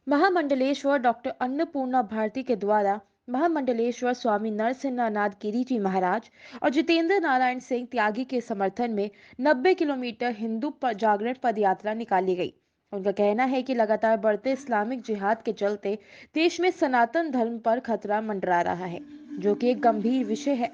महामंडलेश्वर doctor Annapurna Bharti के द्वारा महामंडलेश्वर स्वामी नरसिंहनाथ गिरी जी महाराज और जितेंद्र नारायण सिंह त्यागी के समर्थन में 90 किलोमीटर हिंदू जागरण पद यात्रा निकाली गई। उनका कहना है कि लगातार बढ़ते इस्लामिक जिहाद के चलते देश में सनातन धर्म पर खतरा मंडरा रहा है, जो कि एक गंभीर विषय है।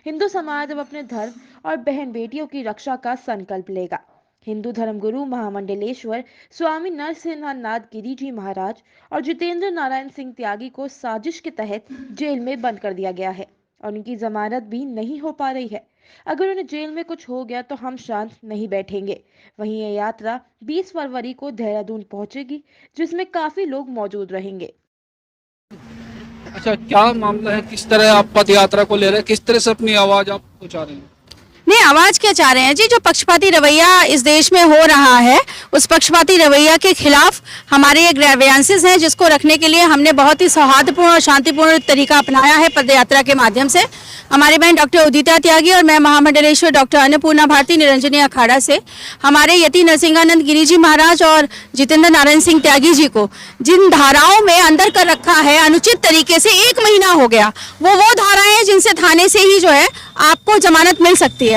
हिंदू समाज अब अपने धर्म और बहन बेटियों की रक्षा का संकल्प लेगा। हिंदू धर्मगुरु महामंडलेश्वर स्वामी नरसिंहनाथ गिरी जी महाराज और जितेंद्र नारायण सिंह त्यागी को साजिश के तहत जेल में बंद कर दिया गया है और उनकी जमानत भी नहीं हो पा रही है। अगर उन्हें जेल में कुछ हो गया तो हम शांत नहीं बैठेंगे। वहीं ये यात्रा 20 फरवरी को देहरादून पहुंचेगी, जिसमें काफी लोग मौजूद रहेंगे। अच्छा, क्या मामला है? किस तरह आप पद यात्रा को ले रहे हैं? किस तरह से अपनी आवाज आप पहुंचा रहे हैं? नहीं, आवाज क्या चाह रहे हैं जी? जो पक्षपाती रवैया इस देश में हो रहा है, उस पक्षपाती रवैया के खिलाफ हमारे ये ग्रेवियांसेस हैं, जिसको रखने के लिए हमने बहुत ही सौहार्दपूर्ण और शांतिपूर्ण तरीका अपनाया है पदयात्रा के माध्यम से। हमारी बहन डॉक्टर उदिता त्यागी और मैं महामंडलेश्वर डॉक्टर अन्नपूर्णा भारती निरंजनी अखाड़ा से हमारे यति नरसिंहानंद गिरी जी महाराज और जितेंद्र नारायण सिंह त्यागी जी को जिन धाराओं में अंदर कर रखा है अनुचित तरीके से 1 महीना हो गया, वो धाराएं हैं जिनसे थाने से ही जो है आपको जमानत मिल सकती है।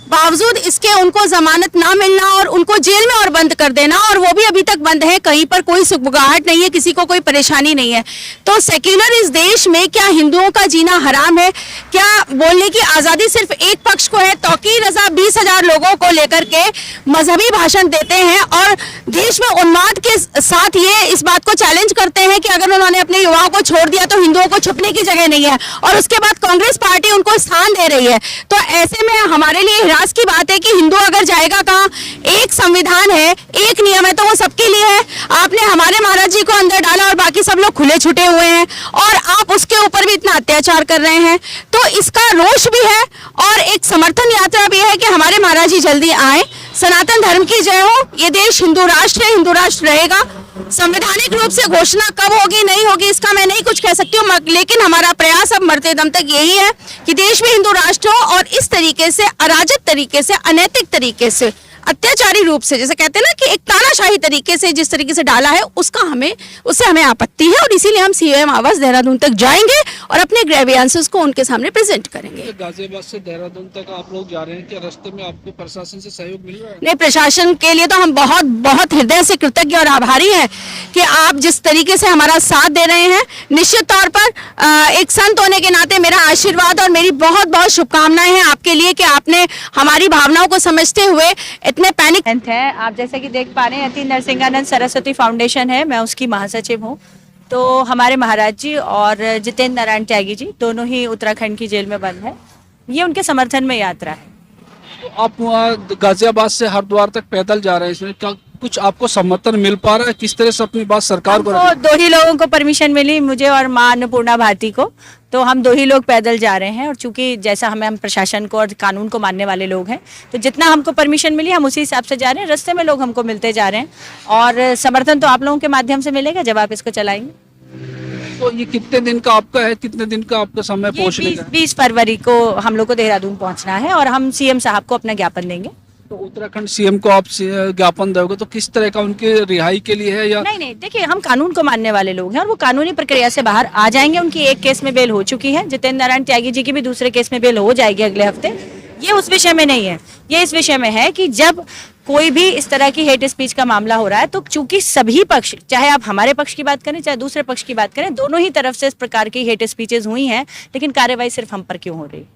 बावजूद इसके उनको जमानत ना मिलना और उनको जेल में और बंद कर देना, और वो भी अभी तक बंद है, कहीं पर कोई सुगबुगाहट नहीं है, किसी को कोई परेशानी नहीं है। तो सेक्युलर इस देश में क्या हिंदुओं का जीना हराम है? क्या बोलने की आज़ादी सिर्फ एक पक्ष को है? तौकीर रजा 20,000 लोगों को लेकर के मजहबी भाषण देते हैं और देश में उन्माद के साथ ये इस बात को चैलेंज करते हैं कि अगर उन्होंने अपने युवाओं को छोड़ दिया तो हिंदुओं को छुपने की जगह नहीं है, और उसके बाद कांग्रेस पार्टी उनको स्थान दे रही है। तो ऐसे में हमारे लिए की बात है कि हिंदू अगर जाएगा कहाँ? एक संविधान है, एक नियम है, तो वो सबके लिए है। आपने हमारे महाराज जी को अंदर डाला और बाकी सब लोग खुले छुटे हुए हैं, और आप उसके ऊपर भी इतना अत्याचार कर रहे हैं। तो इसका रोष भी है और एक समर्थन यात्रा भी है कि हमारे महाराज जी जल्दी आए। सनातन धर्म की जय हो। ये देश हिंदू राष्ट्र है, हिंदू राष्ट्र रहेगा। संवैधानिक रूप से घोषणा कब होगी नहीं होगी इसका मैं नहीं कुछ कह सकती हूँ, लेकिन हमारा प्रयास अब मरते दम तक यही है कि देश में हिंदू राष्ट्र हो, और इस तरीके से अराजक तरीके से, अनैतिक तरीके से, अत्याचारी रूप से, जैसे कहते हैं ना कि एक तानाशाही तरीके से जिस तरीके से डाला है, उससे हमें आपत्ति है, और इसीलिए हम सीएम आवास देहरादून तक जाएंगे और अपने ग्रेवियांसेस को उनके सामने प्रेजेंट करेंगे। गाजियाबाद से देहरादून तक आप लोग जा रहे हैं, क्या रास्ते में आपको प्रशासन से सहयोग मिल रहा है? नहीं, प्रशासन के लिए तो हम बहुत बहुत हृदय से कृतज्ञ और आभारी हैं कि आप जिस तरीके से हमारा साथ दे रहे हैं। निश्चित तौर पर एक संत होने के नाते मेरा आशीर्वाद और मेरी बहुत बहुत शुभकामनाएं हैं आपके लिए कि आपने हमारी भावनाओं को समझते हुए इतने पैनिक है। आप जैसे कि देख पा रहे हैं, यति नरसिंहानंद सरस्वती फाउंडेशन है, मैं उसकी महासचिव हूँ। तो हमारे महाराज जी और जितेंद्र नारायण त्यागी जी दोनों ही उत्तराखंड की जेल में बंद है। ये उनके समर्थन में यात्रा है। तो आप गाजियाबाद से हरिद्वार तक पैदल जा रहे हैं, इसमें क्या कुछ आपको समर्थन मिल पा रहा है? किस तरह से अपनी बात सरकार को? 2 ही लोगों को परमिशन मिली, मुझे और मां अन्नपूर्णा भारती को। तो हम 2 ही लोग पैदल जा रहे हैं, और चूंकि जैसा हम प्रशासन को और कानून को मानने वाले लोग हैं, तो जितना हमको परमिशन मिली हम उसी हिसाब से जा रहे हैं। रास्ते में लोग हमको मिलते जा रहे हैं, और समर्थन तो आप लोगों के माध्यम से मिलेगा जब आप इसको चलाएंगे। तो ये कितने दिन का आपका है, कितने दिन का आपका समय पहुंचने का? 20 फरवरी को हम लोग को देहरादून पहुंचना है, और हम सीएम साहब को अपना ज्ञापन देंगे। तो उत्तराखंड सीएम को आप ज्ञापन दोगे तो किस तरह का? उनके रिहाई के लिए है या? नहीं, देखिए, हम कानून को मानने वाले लोग हैं और वो कानूनी प्रक्रिया से बाहर आ जाएंगे। उनकी एक केस में बेल हो चुकी है, जितेंद्र नारायण त्यागी जी की भी दूसरे केस में बेल हो जाएगी अगले हफ्ते। ये उस विषय में नहीं है, ये इस विषय में है कि जब कोई भी इस तरह की हेट स्पीच का मामला हो रहा है, तो चूंकि सभी पक्ष, चाहे आप हमारे पक्ष की बात करें चाहे दूसरे पक्ष की बात करें, दोनों ही तरफ से इस प्रकार की हेट स्पीचेस हुई हैं, लेकिन कार्रवाई सिर्फ हम पर क्यों हो रही है?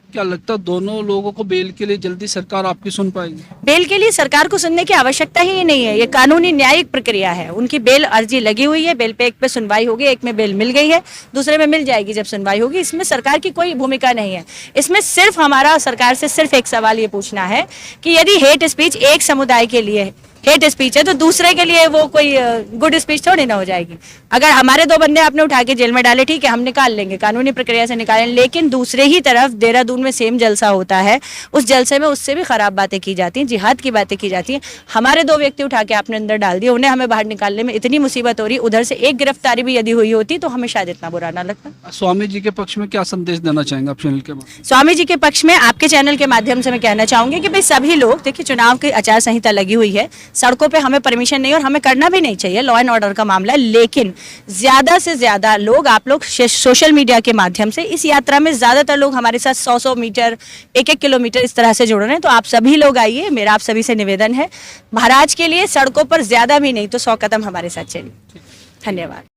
क्या लगता है दोनों लोगों को बेल के लिए जल्दी सरकार आपकी सुन पाएगी? बेल के लिए सरकार को सुनने की आवश्यकता ही नहीं है। ये कानूनी न्यायिक प्रक्रिया है। उनकी बेल अर्जी लगी हुई है, बेल पे एक पे सुनवाई होगी, एक में बेल मिल गई है, दूसरे में मिल जाएगी जब सुनवाई होगी। इसमें सरकार की कोई भूमिका नहीं है। इसमें सिर्फ हमारा सरकार से सिर्फ एक सवाल ये पूछना है कि यदि हेट स्पीच एक समुदाय के लिए हेट स्पीच है, तो दूसरे के लिए वो कोई गुड स्पीच थोड़ी ना हो जाएगी। अगर हमारे 2 बंदे आपने उठा के जेल में डाले, ठीक है, हम निकाल लेंगे, कानूनी प्रक्रिया से निकालें, लेकिन दूसरे ही तरफ देहरादून में सेम जलसा होता है, उस जलसे में उससे भी खराब बातें की जाती हैं, जिहाद की बातें की जाती हैं। हमारे 2 व्यक्ति उठा के आपने अंदर डाल दिए, उन्हें हमें बाहर निकालने में इतनी मुसीबत हो रही, उधर से एक गिरफ्तारी भी यदि हुई होती तो हमें शायद इतना बुरा ना लगता। स्वामी जी के पक्ष में क्या संदेश देना चाहेंगे आप चैनल के माध्यम? स्वामी जी के पक्ष में आपके चैनल के माध्यम से मैं कहना चाहूंगी कि भाई सभी लोग, देखिए, चुनाव की आचार संहिता लगी हुई है, सड़कों पे हमें परमिशन नहीं और हमें करना भी नहीं चाहिए, लॉ एंड ऑर्डर का मामला है। लेकिन ज़्यादा से ज़्यादा लोग, आप लोग सोशल मीडिया के माध्यम से, इस यात्रा में ज़्यादातर लोग हमारे साथ 100-100 मीटर, 1-1 किलोमीटर इस तरह से जुड़ रहे हैं। तो आप सभी लोग आइए, मेरा आप सभी से निवेदन है, महाराज के लिए सड़कों पर ज़्यादा भी नहीं तो 100 कदम हमारे साथ चलिए। धन्यवाद।